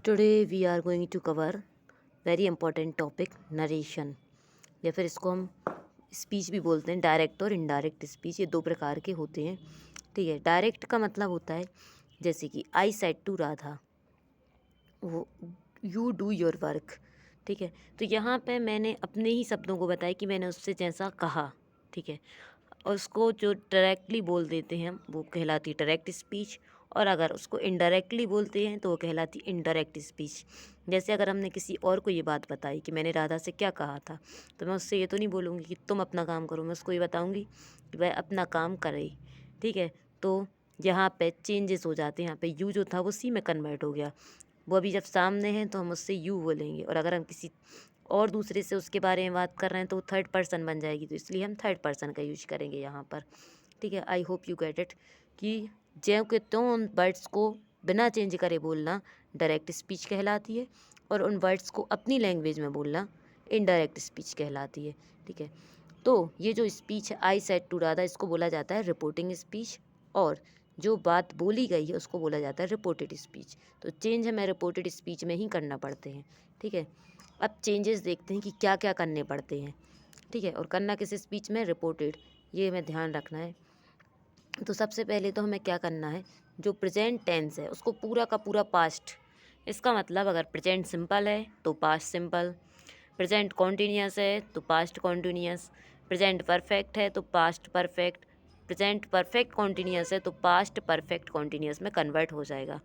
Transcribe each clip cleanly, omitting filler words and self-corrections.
Today we are going to cover very important topic narration, या फिर इसको हम स्पीच भी बोलते हैं। डायरेक्ट और इनडायरेक्ट स्पीच, ये दो प्रकार के होते हैं। ठीक है, डायरेक्ट का मतलब होता है जैसे कि आई सेड टू राधा, वो यू डू योर वर्क। ठीक है, तो यहाँ पे मैंने अपने ही शब्दों को बताया कि मैंने उससे जैसा कहा। ठीक है, और उसको जो डायरेक्टली बोल देते हैं हम, वो कहलाती डायरेक्ट स्पीच, और अगर उसको इनडायरेक्टली बोलते हैं तो वो कहलाती इनडायरेक्ट स्पीच। जैसे अगर हमने किसी और को ये बात बताई कि मैंने राधा से क्या कहा था, तो मैं उससे ये तो नहीं बोलूँगी कि तुम अपना काम करो, मैं उसको ये बताऊँगी कि वह अपना काम करे। ठीक है, तो यहाँ पे चेंजेस हो जाते हैं। यहाँ पे यू जो था वो सी में कन्वर्ट हो गया। वो अभी जब सामने हैं तो हम उससे यू बोलेंगे, और अगर हम किसी और दूसरे से उसके बारे में बात कर रहे हैं तो वो थर्ड पर्सन बन जाएगी, तो इसलिए हम थर्ड पर्सन का यूज करेंगे यहाँ पर। ठीक है, I hope you get it कि ज्यों के त्यों उन वर्ड्स को बिना चेंज करे बोलना डायरेक्ट स्पीच कहलाती है, और उन वर्ड्स को अपनी लैंग्वेज में बोलना इनडायरेक्ट स्पीच कहलाती है। ठीक है, तो ये जो स्पीच है आई सेड टू राधा, इसको बोला जाता है रिपोर्टिंग स्पीच, और जो बात बोली गई है उसको बोला जाता है रिपोर्टेड स्पीच। तो चेंज हमें रिपोर्टेड स्पीच में ही करना पड़ते हैं। ठीक है, अब चेंजेस देखते हैं कि क्या क्या करने पड़ते हैं। ठीक है, और करना किस स्पीच में, रिपोर्टेड, ये हमें ध्यान रखना है। तो सबसे पहले तो हमें क्या करना है, जो प्रेजेंट टेंस है उसको पूरा का पूरा पास्ट। इसका मतलब अगर प्रेजेंट सिंपल है तो पास्ट सिंपल, प्रेजेंट कॉन्टीन्यूअस है तो पास्ट कॉन्टीन्यूअस, प्रेजेंट परफेक्ट है तो past perfect, present perfect continuous है तो पास्ट परफेक्ट कॉन्टीन्यूअस में कन्वर्ट हो जाएगा।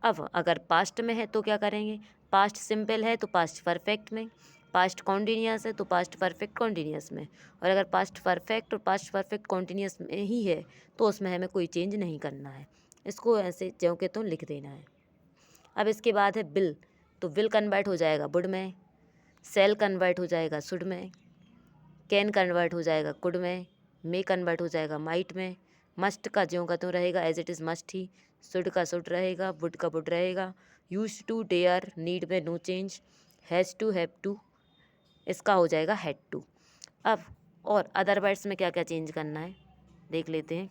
अब अगर पास्ट में है तो क्या करेंगे, पास्ट सिंपल है तो पास्ट परफेक्ट में, पास्ट कॉन्टीन्यूअस है तो पास्ट परफेक्ट कॉन्टीन्यूअस में, और अगर पास्ट परफेक्ट और पास्ट परफेक्ट कॉन्टीन्यूअस में ही है तो उसमें हमें कोई चेंज नहीं करना है। इसको ऐसे ज्यों के त्यों लिख देना है। अब इसके बाद है विल, तो विल कन्वर्ट हो जाएगा वुड में, सेल कन्वर्ट हो जाएगा शुड में, कैन कन्वर्ट हो जाएगा कुड में, मे कन्वर्ट हो जाएगा माइट में, मस्ट का ज्यों का त्यों रहेगा एज इट इज़ मस्ट ही, शुड का शुड रहेगा, वुड का वुड रहेगा, यूज टू डेयर नीड में no change, has to have to, इसका हो जाएगा हैड टू। अब और अदर वर्ड्स में क्या क्या चेंज करना है देख लेते हैं।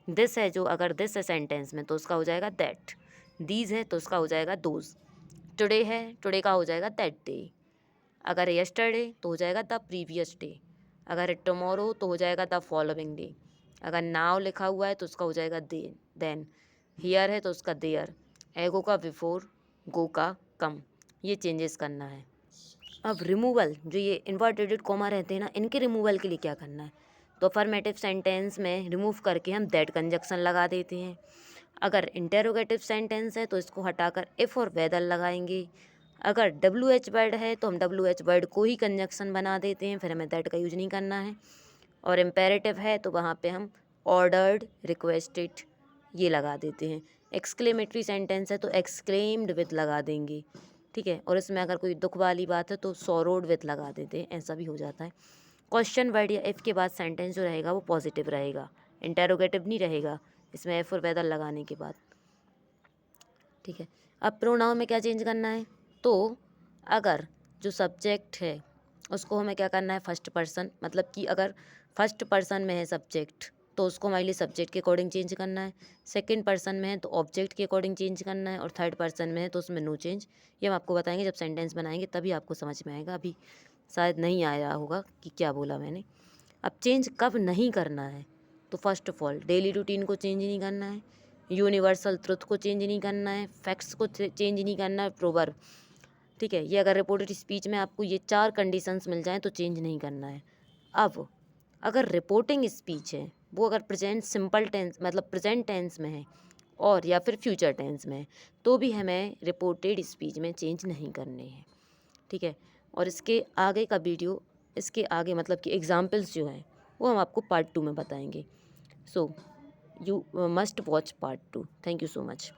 दिस है, जो अगर दिस है सेंटेंस में तो उसका हो जाएगा दैट, दीज है तो उसका हो जाएगा दोज, टुडे है टुडे का हो जाएगा दैट डे, अगर यस्टरडे तो हो जाएगा द प्रीवियस डे, अगर टुमारो तो हो जाएगा द फॉलोइंग डे, अगर नाउ लिखा हुआ है तो उसका हो जाएगा देन, हियर है तो उसका देयर, एगो का बिफोर, गो का कम। ये चेंजेस करना है। अब रिमूवल, जो ये इन्वर्टेड कॉमा रहते हैं ना, इनके रिमूवल के लिए क्या करना है, तो अफर्मेटिव सेंटेंस में रिमूव करके हम दैट कंजक्शन लगा देते हैं। अगर इंटेरोगेटिव सेंटेंस है तो इसको हटाकर इफ़ और वेदर लगाएंगे। अगर डब्ल्यू एच वर्ड है तो हम डब्ल्यू एच वर्ड को ही कंजक्शन बना देते हैं, फिर हमें दैट का यूज नहीं करना है। और इम्पेरेटिव है तो वहाँ पे हम ऑर्डर्ड, रिक्वेस्टेड ये लगा देते हैं। एक्सक्लेमेटरी सेंटेंस है तो एक्सक्लेम्ड विद लगा देंगे। ठीक है, और इसमें अगर कोई दुख वाली बात है तो सॉरोड विद लगा देते हैं, ऐसा भी हो जाता है। क्वेश्चन वर्ड या इफ़ के बाद सेंटेंस जो रहेगा वो पॉजिटिव रहेगा, इंटेरोगेटिव नहीं रहेगा इसमें एफ और वेदर लगाने के बाद। ठीक है, अब प्रोनाउन में क्या चेंज करना है, तो अगर जो सब्जेक्ट है उसको हमें क्या करना है, फर्स्ट पर्सन, मतलब कि अगर फर्स्ट पर्सन में है सब्जेक्ट तो उसको हमारे लिए सब्जेक्ट के अकॉर्डिंग चेंज करना है, सेकंड पर्सन में है तो ऑब्जेक्ट के अकॉर्डिंग चेंज करना है, और थर्ड पर्सन में है तो उसमें नो चेंज। ये हम आपको बताएंगे जब सेंटेंस बनाएंगे, तभी आपको समझ में आएगा, अभी शायद नहीं आया होगा कि क्या बोला मैंने। अब चेंज कब नहीं करना है, तो first of all daily routine को चेंज नहीं करना है, यूनिवर्सल ट्रुथ को चेंज नहीं करना है, फैक्ट्स को चेंज नहीं करना है, प्रोवर्ब। ठीक है, ये अगर रिपोर्टेड स्पीच में आपको ये 4 कंडीशंस मिल जाएं तो चेंज नहीं करना है। अब अगर रिपोर्टिंग स्पीच है वो अगर प्रेजेंट सिंपल टेंस मतलब प्रेजेंट टेंस में है और या फिर फ्यूचर टेंस में है तो भी हमें रिपोर्टेड स्पीच में चेंज नहीं करने हैं। ठीक है, और इसके आगे का वीडियो, इसके आगे मतलब कि एग्जाम्पल्स जो हैं वो हम आपको पार्ट 2 में बताएंगे। So you must watch part 2। Thank you so much.